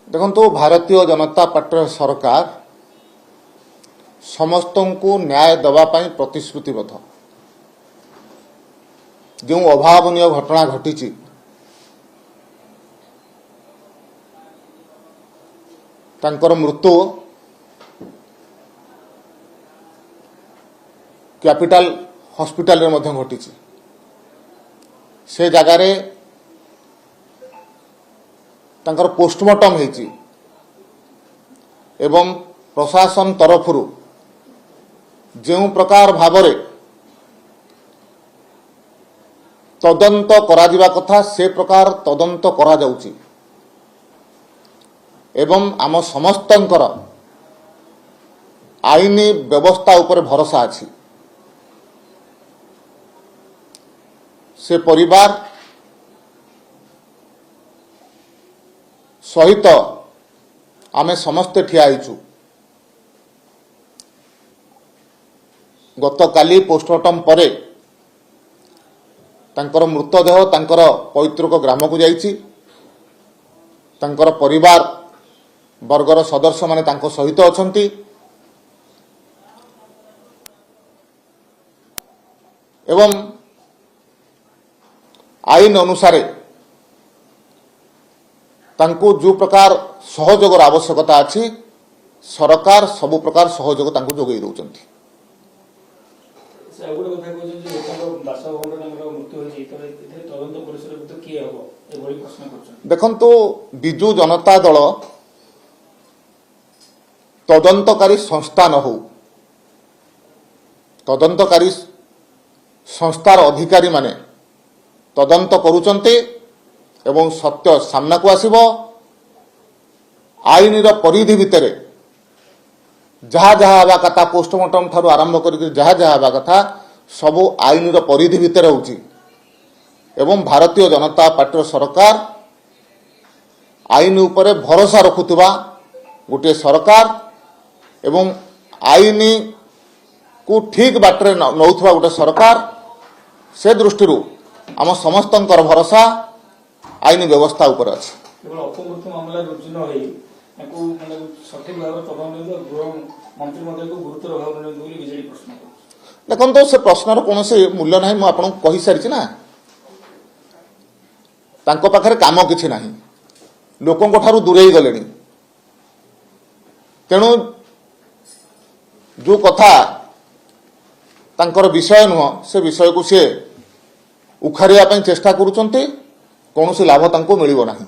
देखो भारतीय जनता पार्टी सरकार समस्त को न्याय दवापाई प्रतिश्रुतिबद्ध। जो अभावनीय घटना घटी तांकर मृत्यु कैपिटल हॉस्पिटल रे मध्य घटी से जगार तांकर पोस्टमार्टम होईची एवं प्रशासन तरफ जो प्रकार भावरे तदंत करा जिबा कथा से प्रकार तदंत करा जाउची एवं आम समस्तंकर आईनी व्यवस्था उपर भरोसा अछि। से परिवार सहित आमे समस्ते ठिया आइचु। गत काली पोस्टमार्टम परे तांकर मृतदेह तांकर पैतृक ग्राम को जाइछि। तांकर परिवार वर्गर सदस्य माने तांको सहित अछंती। एवं आईन अनुसारे तांको जो प्रकार सहयोगर आवश्यकता अछि सरकार सबु प्रकार सहयोग तांको जोगई दउचंती। देखंतु बिजु जनता दल तदंतकारी संस्था न हो, तदंतकारी संस्थार अधिकारी माने तदंत करूचंते एवं सत्य सामना को आसीबो। आईन परिधि भितर जहाँ जहाँ हवा कथा पोस्टमार्टम ठारू आरंभ करके जहाँ जहाँ हवा कथा सबू आईन परिधि भितर होउची एवं भारतीय जनता पार्टी सरकार आईन उपरे भरोसा रखुवा गोटे सरकार एवं आईन को ठीक बाटरे नौथुवा गोटे सरकार। से दृष्टि आम समस्तंकर भरोसा आईन व्यवस्था उपर अछि। देखो से प्रश्नर कौन से मूल्य ना मुझे कही सारी ना। तांको पाखरे काम किछि नाही, लोकों ठारू दूरेई गले। तेणु जो कथा तांकर विषय नुह से विषय को सी उखारिया चेष्टा करुचंती, कौन लाभ तांको मिलिबो नाही।